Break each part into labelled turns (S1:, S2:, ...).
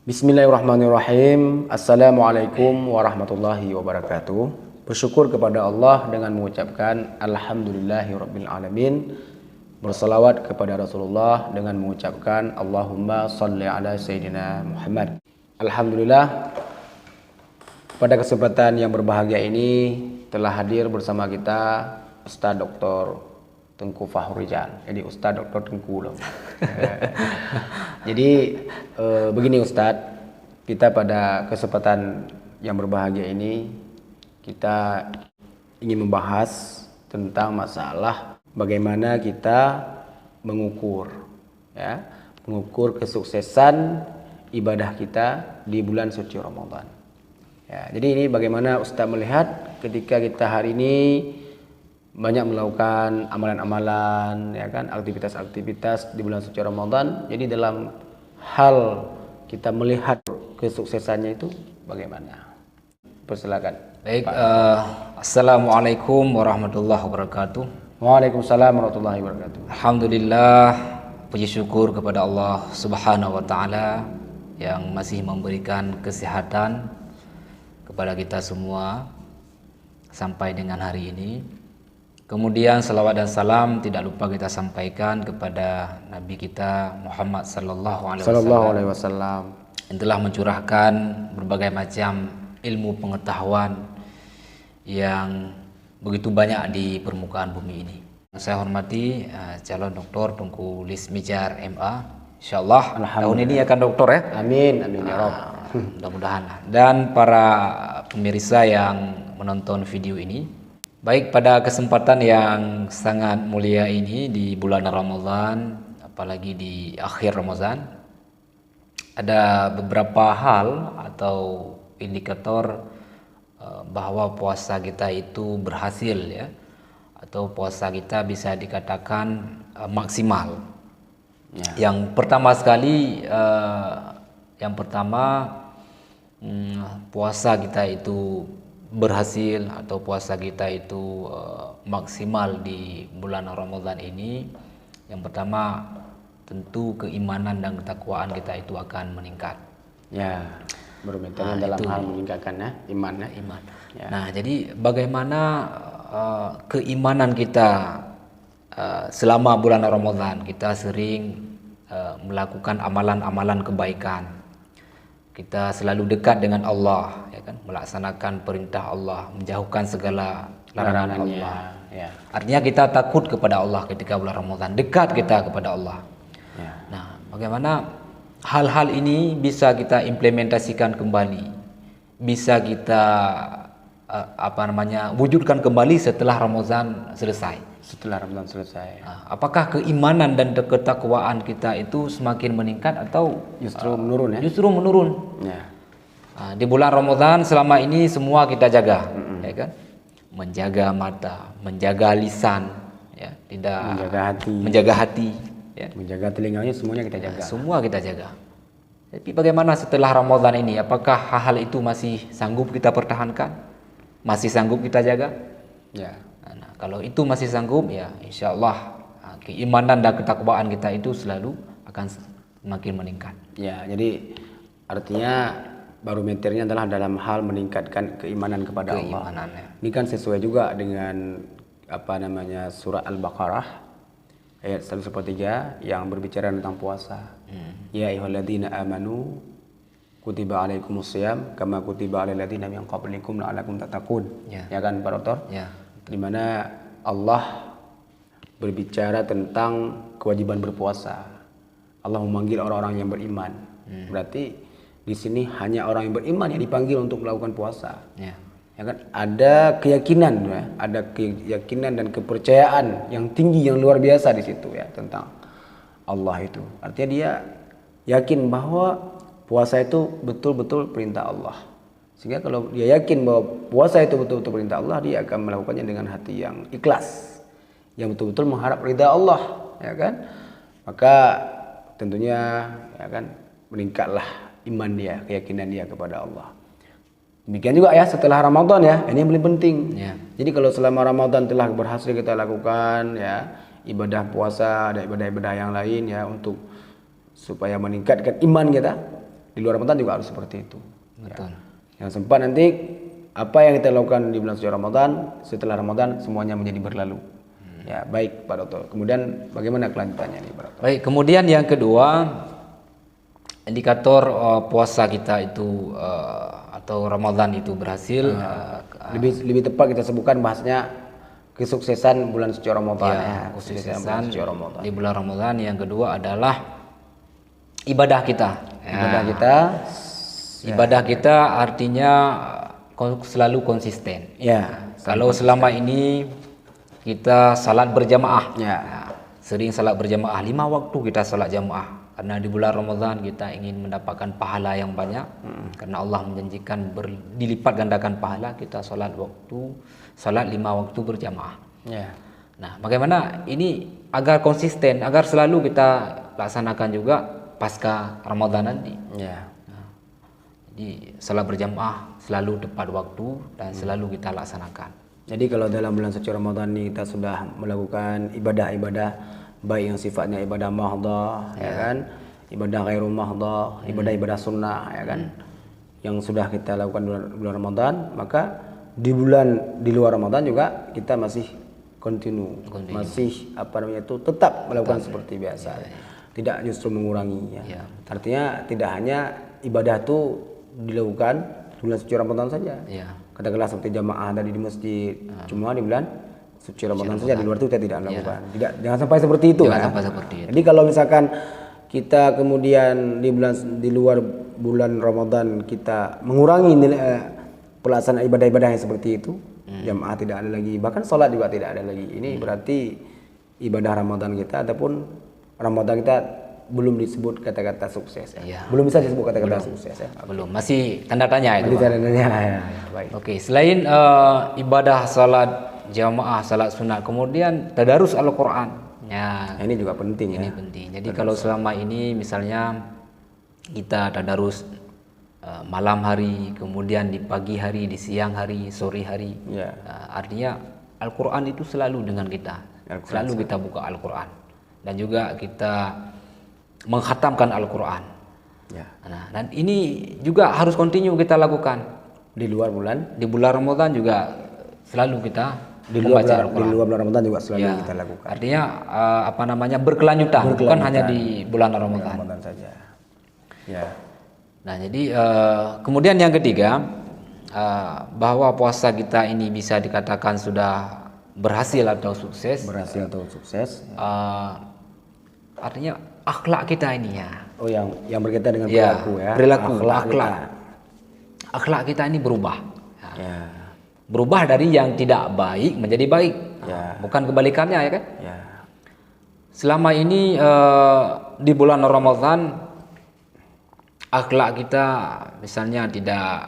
S1: Bismillahirrahmanirrahim. Assalamualaikum warahmatullahi wabarakatuh. Bersyukur kepada Allah dengan mengucapkan Alhamdulillahirabbil alamin. Bersalawat kepada Rasulullah dengan mengucapkan Allahumma shalli ala Sayyidina Muhammad. Alhamdulillah, pada kesempatan yang berbahagia ini telah hadir bersama kita Ustaz Dr. Tengku Fahrurijal. Jadi Ustaz Dr. Tengku loh. Jadi begini Ustadz, kita pada kesempatan yang berbahagia ini kita ingin membahas tentang masalah bagaimana kita mengukur kesuksesan ibadah kita di bulan suci Ramadan. Ya, jadi ini bagaimana Ustadz melihat ketika kita hari ini banyak melakukan amalan-amalan, ya kan, aktivitas-aktivitas di bulan suci Ramadan. Jadi dalam hal kita melihat kesuksesannya itu bagaimana? Persilakan.
S2: Baik, Assalamualaikum warahmatullahi wabarakatuh.
S1: Waalaikumsalam warahmatullahi wabarakatuh.
S2: Alhamdulillah, puji syukur kepada Allah Subhanahu wa taala yang masih memberikan kesehatan kepada kita semua sampai dengan hari ini. Kemudian salawat dan salam tidak lupa kita sampaikan kepada Nabi kita Muhammad sallallahu alaihi wasallam yang telah mencurahkan berbagai macam ilmu pengetahuan yang begitu banyak di permukaan bumi ini. Saya hormati calon doktor Tengku Lis Mijar MA. Insyaallah tahun ini akan doktor ya.
S1: Amin amin ya Rabb.
S2: Mudah-mudahan. Dan para pemirsa yang menonton video ini, baik, pada kesempatan yang sangat mulia ini di bulan Ramadan, apalagi di akhir Ramadan, ada beberapa hal atau indikator bahwa puasa kita itu berhasil ya, atau puasa kita bisa dikatakan maksimal. Ya. Yang pertama sekali, puasa kita itu berhasil atau puasa kita itu maksimal di bulan Ramadan ini, yang pertama tentu keimanan dan ketakwaan kita itu akan meningkat.
S1: Ya, berbenturan dalam hal meningkatkan iman. Ya.
S2: Nah, jadi bagaimana keimanan kita selama bulan Ramadan? Kita sering melakukan amalan-amalan kebaikan. Kita selalu dekat dengan Allah, ya kan? Melaksanakan perintah Allah, menjauhkan segala larangan Allah.
S1: Ya.
S2: Artinya kita takut kepada Allah ketika bulan Ramadan, dekat kita kepada Allah.
S1: Ya.
S2: Nah, bagaimana hal-hal ini bisa kita implementasikan kembali, bisa kita wujudkan kembali setelah Ramadan selesai. Apakah keimanan dan ketakwaan kita itu semakin meningkat atau
S1: justru menurun ya?
S2: Justru menurun.
S1: Ya.
S2: Di bulan Ramadan selama ini semua kita jaga, ya kan? Menjaga mata, menjaga lisan, ya, tidak menjaga hati, ya.
S1: Menjaga telinganya, semuanya kita jaga.
S2: Semua kita jaga. Tapi bagaimana setelah Ramadan ini? Apakah hal itu masih sanggup kita pertahankan? Masih sanggup kita jaga?
S1: Ya.
S2: Nah, kalau itu masih sanggup, ya insya Allah keimanan dan ketakwaan kita itu selalu akan semakin meningkat.
S1: Ya, jadi artinya barometernya adalah dalam hal meningkatkan keimanan kepada Allah.
S2: Ya.
S1: Ini kan sesuai juga dengan surah Al-Baqarah ayat 143 yang berbicara tentang puasa. Ya ayyuhalladzina amanu kutiba alaikumusiyam kama kutiba alal ladzina min qablikum la'allakum tattaqun. Ya kan Pak Dokter?
S2: Ya.
S1: Di mana Allah berbicara tentang kewajiban berpuasa. Allah memanggil orang-orang yang beriman. Berarti di sini hanya orang yang beriman yang dipanggil untuk melakukan puasa. Ya kan? Ada keyakinan, ya, ada keyakinan dan kepercayaan yang tinggi, yang luar biasa di situ ya tentang Allah itu. Artinya dia yakin bahwa puasa itu betul-betul perintah Allah. Sehingga kalau dia yakin bahwa puasa itu betul-betul perintah Allah, dia akan melakukannya dengan hati yang ikhlas, yang betul-betul mengharap ridha Allah, ya kan? Maka tentunya, ya kan, meningkatlah iman dia, keyakinan dia kepada Allah. Demikian juga ya setelah Ramadan ya, ini yang paling penting. Ya. Jadi kalau selama Ramadan telah berhasil kita lakukan ya ibadah puasa, ada ibadah-ibadah yang lain ya untuk supaya meningkatkan iman kita. di luar Ramadan juga harus seperti itu.
S2: Betul.
S1: Yang sempat nanti apa yang kita lakukan di bulan suci Ramadan, setelah Ramadan semuanya menjadi berlalu. Ya, baik Pak Dokter. Kemudian bagaimana kelanjutannya nih Pak Dokter?
S2: Baik, kemudian yang kedua, indikator puasa kita itu atau Ramadan itu berhasil.
S1: Lebih tepat kita sebutkan bahasnya kesuksesan bulan suci Ramadan.
S2: Ya,
S1: Kesuksesan bulan suci Ramadan.
S2: di bulan Ramadan. Yang kedua adalah ibadah kita.
S1: Ibadah kita,
S2: Ibadah kita artinya selalu konsisten.
S1: ya,
S2: Kalau selama ini kita salat berjamaah,
S1: ya,
S2: sering salat berjamaah 5 waktu kita salat jamaah, karena di bulan Ramadan kita ingin mendapatkan pahala yang banyak, karena Allah menjanjikan dilipat gandakan pahala kita salat 5 waktu berjamaah.
S1: ya,
S2: Nah, bagaimana ini agar konsisten, agar selalu kita laksanakan juga pasca Ramadan nanti.
S1: ya.
S2: Jadi salat berjamaah selalu tepat waktu dan selalu kita laksanakan.
S1: Jadi kalau dalam bulan suci Ramadan ini kita sudah melakukan ibadah-ibadah baik yang sifatnya ibadah mahdhah, ya kan, ibadah ghairu mahdhah, ibadah-ibadah sunnah, ya kan, yang sudah kita lakukan bulan Ramadan, maka di luar Ramadan juga kita masih continue. Masih tetap melakukan seperti biasa, tidak justru mengurangi. Ya. Artinya tidak hanya ibadah itu dilakukan bulan suci Ramadan saja.
S2: Ya.
S1: Katakanlah seperti jamaah tadi di masjid, cuma di bulan suci Ramadan saja, di luar itu kita tidak lakukan. Jangan sampai seperti itu.
S2: Jangan sampai seperti itu.
S1: Jadi kalau misalkan kita kemudian di luar bulan Ramadan kita mengurangi pelaksanaan ibadah-ibadah yang seperti itu, jamaah tidak ada lagi, bahkan sholat juga tidak ada lagi. Ini berarti ibadah Ramadan kita ataupun Ramadan kita belum disebut kata-kata sukses.
S2: Ya.
S1: Belum bisa disebut kata-kata sukses. Ya.
S2: Belum, masih tanda tanya itu.
S1: Masih tanda tanya. Ya. Baik.
S2: Oke, selain ibadah salat jamaah, salat sunat, kemudian tadarus Al-Qur'an. Ya,
S1: Nah, ini juga penting.
S2: ini penting. Jadi kalau selama ini misalnya kita tadarus malam hari, kemudian di pagi hari, di siang hari, sore hari,
S1: Ya.
S2: artinya Al-Qur'an itu selalu dengan kita. Selalu kita buka Al-Qur'an dan juga kita menghatamkan Al-Qur'an.
S1: Ya.
S2: Nah, dan ini juga harus continue kita lakukan.
S1: Di luar bulan,
S2: Di bulan Ramadan juga selalu kita
S1: di luar
S2: membaca
S1: bulan,
S2: Al-Qur'an.
S1: di luar bulan Ramadan juga selalu
S2: Ya,
S1: kita lakukan.
S2: artinya berkelanjutan, bukan hanya di bulan Ramadan.
S1: Ramadan saja. Ya.
S2: Nah, jadi kemudian yang ketiga, bahwa puasa kita ini bisa dikatakan sudah berhasil atau sukses.
S1: Berhasil atau sukses.
S2: Artinya akhlak kita ini ya.
S1: Oh, yang berkaitan dengan
S2: Ya,
S1: perilaku ya.
S2: perilaku,
S1: Akhlak
S2: akhlak.
S1: kita.
S2: Akhlak kita ini berubah.
S1: Ya.
S2: Berubah dari yang tidak baik menjadi baik.
S1: Ya.
S2: Bukan kebalikannya ya kan?
S1: Ya.
S2: Selama ini di bulan Ramadan akhlak kita misalnya tidak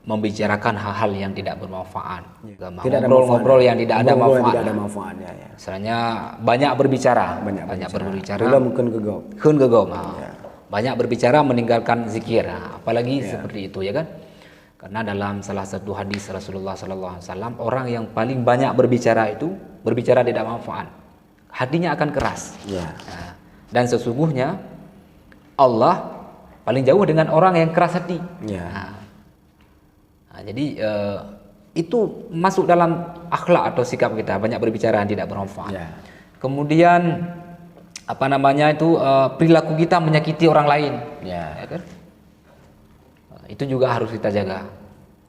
S2: membicarakan hal-hal yang tidak bermanfaat,
S1: Tidak ada
S2: ngobrol-ngobrol yang tidak ada
S1: Ngobrol yang
S2: manfaat.
S1: tidak ada manfaatnya ya.
S2: Misalnya banyak berbicara,
S1: Banyak
S2: berbicara.
S1: Bila mungkin gegap.
S2: Keun gegom. Banyak berbicara meninggalkan zikir. Apalagi seperti itu ya kan? Karena dalam salah satu hadis Rasulullah SAW, orang yang paling banyak berbicara itu berbicara tidak manfaat. Hatinya akan keras.
S1: Ya.
S2: Nah, dan sesungguhnya Allah paling jauh dengan orang yang keras hati.
S1: Ya.
S2: Nah, jadi itu masuk dalam akhlak atau sikap kita, banyak berbicara yang tidak bermanfaat.
S1: Ya.
S2: Kemudian perilaku kita menyakiti orang lain.
S1: Ya.
S2: Ya kan? Itu juga harus kita jaga.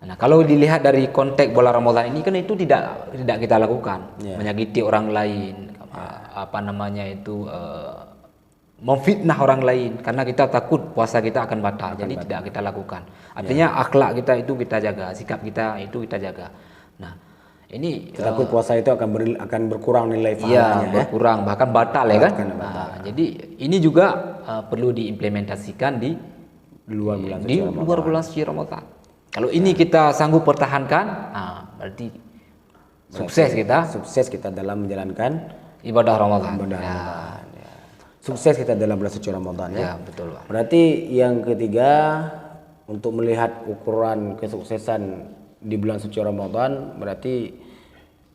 S2: Nah, kalau dilihat dari konteks bulan Ramadan ini kan itu tidak kita lakukan, menyakiti orang lain, memfitnah orang lain karena kita takut puasa kita akan batal. Jadi tidak kita lakukan. Artinya akhlak kita itu kita jaga, sikap kita itu kita jaga. Nah, ini
S1: Takut puasa itu akan berkurang nilai
S2: ya,
S1: pahalanya.
S2: berkurang bahkan batal ya kan.
S1: Bahkan batal.
S2: Nah, jadi ini juga perlu diimplementasikan di
S1: luar
S2: bulan suci Ramadan. Kalau ini kita sanggup pertahankan, berarti sukses kita
S1: dalam menjalankan
S2: ibadah Ramadan.
S1: Ya. Sukses kita dalam bulan suci Ramadan ya.
S2: Ya, betul, Pak.
S1: Berarti yang ketiga, untuk melihat ukuran kesuksesan di bulan suci Ramadan berarti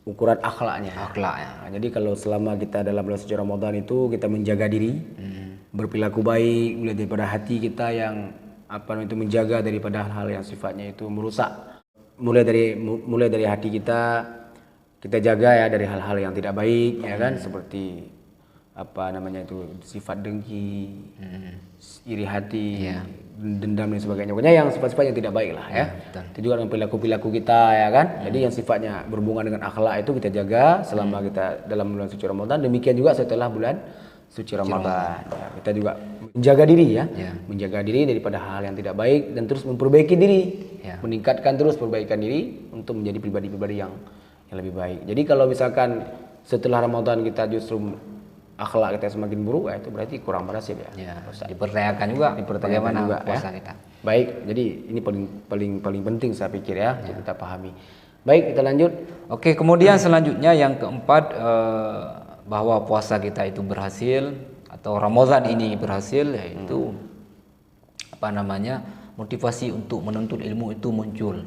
S1: ukuran akhlaknya.
S2: Akhlak ya.
S1: Nah, jadi kalau selama kita dalam bulan suci Ramadan itu kita menjaga diri, berperilaku baik, mulai daripada hati kita yang itu menjaga daripada hal-hal yang sifatnya itu merusak. Mulai dari hati kita jaga ya dari hal-hal yang tidak baik ya kan, seperti sifat dengki, iri hati, dendam dan sebagainya. Pokoknya yang sifat-sifat yang tidak baik lah ya. Itu juga dengan perilaku kita ya kan. Jadi yang sifatnya berhubungan dengan akhlak itu kita jaga selama kita dalam bulan suci Ramadan. Demikian juga setelah bulan suci Ramadan. Ya, kita juga menjaga diri ya. Menjaga diri daripada hal yang tidak baik dan terus memperbaiki diri. Meningkatkan terus perbaikan diri untuk menjadi pribadi-pribadi yang lebih baik. Jadi kalau misalkan setelah Ramadan kita justru akhlak kita semakin buruk, itu berarti kurang berhasil ya.
S2: Dipertanyakan juga bagaimana
S1: juga,
S2: puasa kita.
S1: Baik, jadi ini paling penting saya pikir ya, untuk kita pahami. Baik, kita lanjut. Oke, kemudian selanjutnya yang keempat, bahwa puasa kita itu berhasil atau Ramadan ini berhasil, yaitu motivasi untuk menuntut ilmu itu muncul.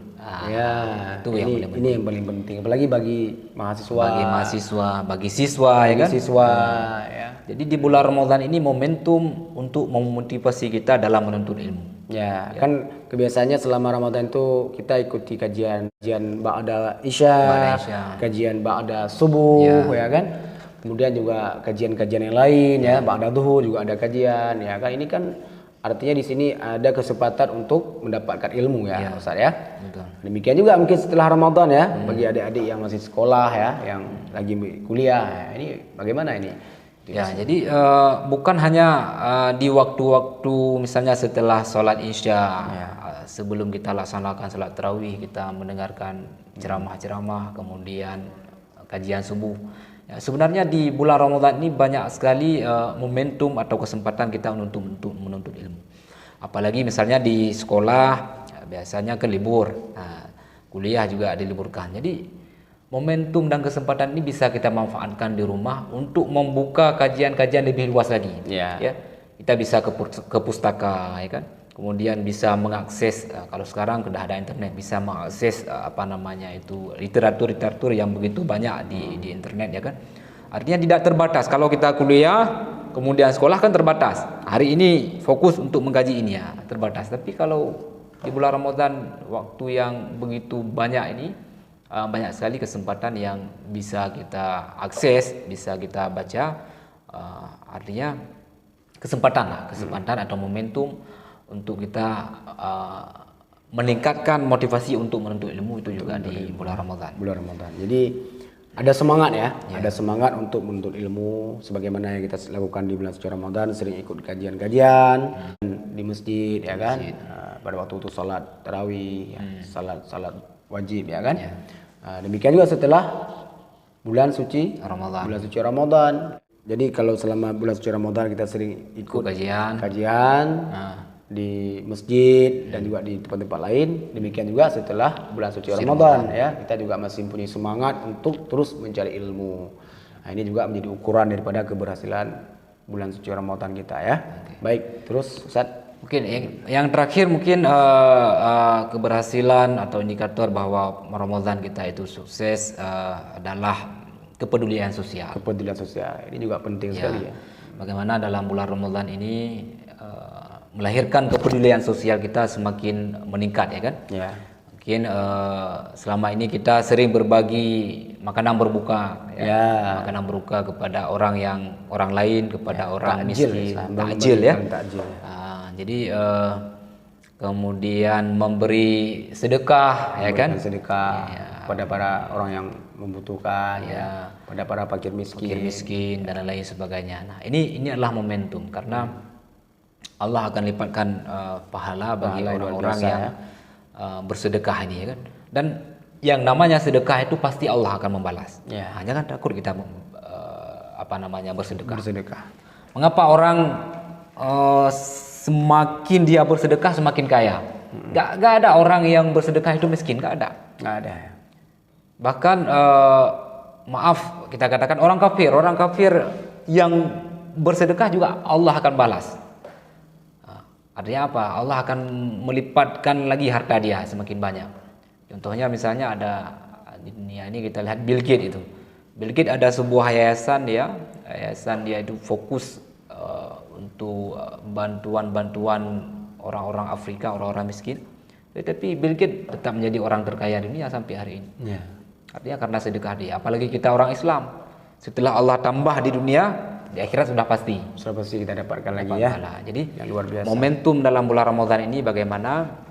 S1: Itu ini yang paling penting, apalagi bagi mahasiswa, bagi siswa ya kan. Jadi di bulan Ramadan ini momentum untuk memotivasi kita dalam menuntut ilmu. Kan kebiasaannya selama Ramadan itu kita ikuti kajian ba'da Isya, kajian ba'da subuh ya kan. Kemudian juga kajian-kajian yang lain ya, ba'da zuhur juga ada kajian ya kan. Ini kan artinya di sini ada kesempatan untuk mendapatkan ilmu ya, Ustaz ya. Betul. Demikian juga mungkin setelah Ramadan ya, bagi adik-adik yang masih sekolah ya, yang lagi kuliah. Ini bagaimana ini?
S2: Jadi bukan hanya di waktu-waktu misalnya setelah sholat Isya, sebelum kita laksanakan sholat tarawih, kita mendengarkan ceramah-ceramah, kemudian kajian subuh. Sebenarnya di bulan Ramadan ini banyak sekali momentum atau kesempatan kita untuk menuntut ilmu. Apalagi misalnya di sekolah biasanya ke libur, kuliah juga diliburkan. Jadi momentum dan kesempatan ini bisa kita manfaatkan di rumah untuk membuka kajian-kajian lebih luas lagi. Ya, kita bisa ke pustaka, ya kan. Kemudian bisa mengakses, kalau sekarang sudah ada internet, bisa mengakses literatur yang begitu banyak di internet ya kan. Artinya tidak terbatas. Kalau kita kuliah kemudian sekolah kan terbatas. Hari ini fokus untuk mengkaji ini ya, terbatas. Tapi kalau di bulan Ramadan waktu yang begitu banyak ini, banyak sekali kesempatan yang bisa kita akses, bisa kita baca. Artinya kesempatan atau momentum untuk kita meningkatkan motivasi untuk menuntut ilmu itu juga di bulan Ramadan.
S1: Jadi ada semangat ya, ada semangat untuk menuntut ilmu sebagaimana yang kita lakukan di bulan suci Ramadan, sering ikut kajian-kajian di masjid ya kan. Pada waktu itu salat tarawih, salat wajib ya kan. Demikian juga setelah bulan suci Ramadan. Jadi kalau selama bulan suci Ramadan kita sering ikut kajian di masjid dan juga di tempat-tempat lain. Demikian juga setelah bulan suci Ramadan ya, kita juga masih punya semangat untuk terus mencari ilmu. Ini juga menjadi ukuran daripada keberhasilan bulan suci Ramadan kita ya. Baik, terus Ustaz.
S2: Mungkin yang terakhir keberhasilan atau indikator bahwa Ramadan kita itu sukses adalah kepedulian sosial.
S1: Ini juga penting sekali ya.
S2: Bagaimana dalam bulan Ramadan ini melahirkan kepedulian sosial kita semakin meningkat ya kan. Mungkin selama ini kita sering berbagi makanan berbuka makanan berbuka kepada orang lain, kepada orang miskin, takjil ya. Jadi kemudian memberi sedekah ya kan,
S1: pada para orang yang membutuhkan pada para fakir miskin
S2: dan lain sebagainya. Nah, ini adalah momentum karena Allah akan lipatkan pahala bagi orang-orang yang bersedekah ini ya kan. Dan yang namanya sedekah itu pasti Allah akan membalas. Jangan takut kita bersedekah. Mengapa orang semakin dia bersedekah semakin kaya? Gak ada orang yang bersedekah itu miskin, gak ada. Bahkan maaf kita katakan orang kafir yang bersedekah juga Allah akan balas. Artinya apa? Allah akan melipatkan lagi harta dia semakin banyak. Contohnya misalnya ada di dunia ini kita lihat Bill Gates itu. Bill Gates ada sebuah yayasan dia itu fokus untuk bantuan-bantuan orang-orang Afrika, orang-orang miskin. Tetapi Bill Gates tetap menjadi orang terkaya dunia sampai hari ini.
S1: Ya.
S2: Artinya karena sedekah dia. Apalagi kita orang Islam, setelah Allah tambah di dunia, di akhirat sudah pasti.
S1: Sudah pasti kita dapatkan lagi ya.
S2: Jadi
S1: yang luar biasa.
S2: Momentum dalam bulan Ramadan ini bagaimana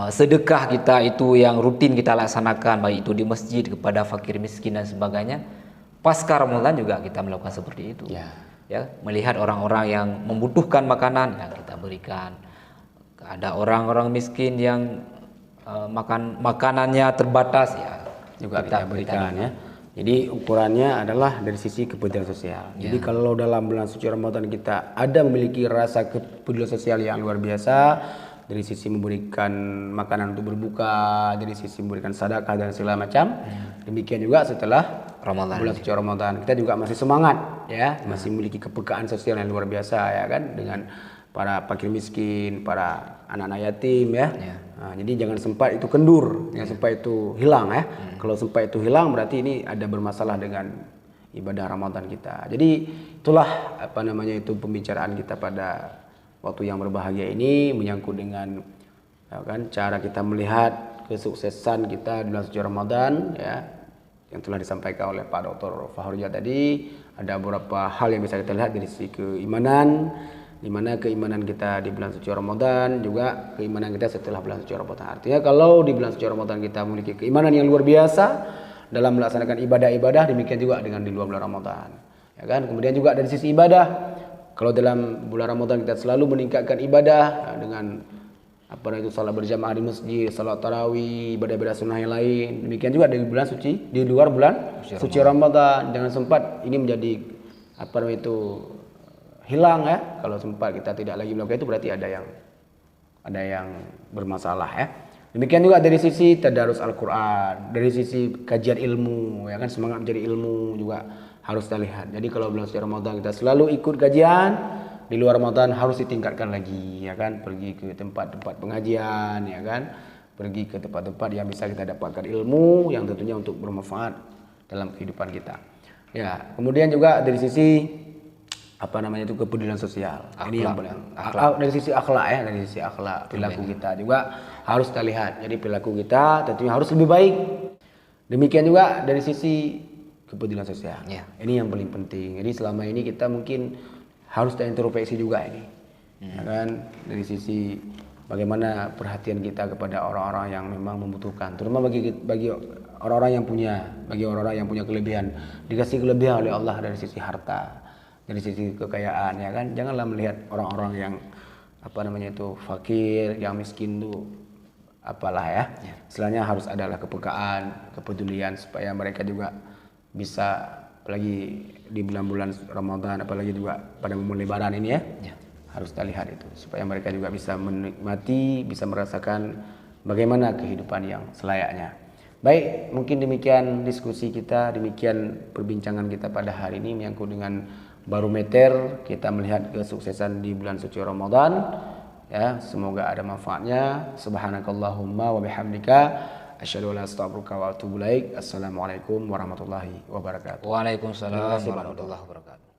S2: sedekah kita itu yang rutin kita laksanakan, baik itu di masjid kepada fakir miskin dan sebagainya. Pasca Ramadan juga kita melakukan seperti itu. Ya, melihat orang-orang yang membutuhkan makanan, ya kita berikan. Ada orang-orang miskin yang makanannya terbatas, ya
S1: juga kita berikan ya. Jadi ukurannya adalah dari sisi kepedulian sosial. Jadi kalau dalam bulan suci Ramadan kita ada memiliki rasa kepedulian sosial yang luar biasa, dari sisi memberikan makanan untuk berbuka, dari sisi memberikan sedekah dan segala macam. Demikian juga setelah bulan suci Ramadan kita juga masih semangat ya, masih memiliki kepekaan sosial yang luar biasa ya kan, dengan para fakir miskin, para anak-anak yatim ya. Nah, jadi jangan sempat itu kendur, jangan sempat itu hilang ya. Kalau sempat itu hilang berarti ini ada bermasalah dengan ibadah Ramadan kita. Jadi itulah pembicaraan kita pada waktu yang berbahagia ini, menyangkut dengan ya kan, cara kita melihat kesuksesan kita di bulan suci Ramadan ya, yang telah disampaikan oleh Pak Dr. Fahrudja tadi. Ada beberapa hal yang bisa kita lihat dari sisi keimanan, di mana keimanan kita di bulan suci Ramadan, juga keimanan kita setelah bulan suci Ramadan. Artinya kalau di bulan suci Ramadan kita memiliki keimanan yang luar biasa dalam melaksanakan ibadah-ibadah, demikian juga dengan di luar bulan Ramadan. Ya kan? Kemudian juga dari sisi ibadah, kalau dalam bulan Ramadan kita selalu meningkatkan ibadah dengan salat berjamaah di masjid, salat tarawih, ibadah-ibadah sunnah yang lain. Demikian juga di bulan suci, di luar bulan suci Ramadan. Jangan sempat ini menjadi hilang ya. Kalau sempat kita tidak lagi melakukan itu berarti ada yang bermasalah ya. Demikian juga dari sisi tadarus Al-Qur'an, dari sisi kajian ilmu ya kan, semangat mencari ilmu juga harus kita lihat. Jadi kalau bulan suci Ramadan kita selalu ikut kajian, di luar Ramadan harus ditingkatkan lagi ya kan, pergi ke tempat-tempat pengajian ya kan, pergi ke tempat-tempat yang bisa kita dapatkan ilmu yang tentunya untuk bermanfaat dalam kehidupan kita. Ya, kemudian juga dari sisi kepedulian sosial. Ini yang paling dari sisi akhlak ya, dari sisi akhlak perilaku kita juga harus kita lihat. Jadi perilaku kita tentunya harus lebih baik. Demikian juga dari sisi kepedulian sosial. Ini yang paling penting. Jadi selama ini kita mungkin harus introspeksi juga ini. Ya kan, dari sisi bagaimana perhatian kita kepada orang-orang yang memang membutuhkan, terutama bagi orang-orang yang punya kelebihan, dikasih kelebihan oleh Allah dari sisi harta, dari sisi kekayaan ya kan. Janganlah melihat orang-orang yang fakir, yang miskin tuh istilahnya harus adalah kepekaan, kepedulian supaya mereka juga bisa, apalagi di bulan-bulan Ramadan, apalagi juga pada momen Lebaran ini ya. Harus kita lihat itu supaya mereka juga bisa menikmati, bisa merasakan bagaimana kehidupan yang selayaknya. Baik, mungkin demikian diskusi kita, demikian perbincangan kita pada hari ini menyangkut dengan barometer kita melihat kesuksesan di bulan suci Ramadan. Ya, semoga ada manfaatnya. Subhanakallahumma wa bihamdika asyhadu an la ilaha illa anta astaghfiruka wa atubu ilaik. Assalamualaikum warahmatullahi wabarakatuh.
S2: Waalaikumsalam warahmatullahi wabarakatuh.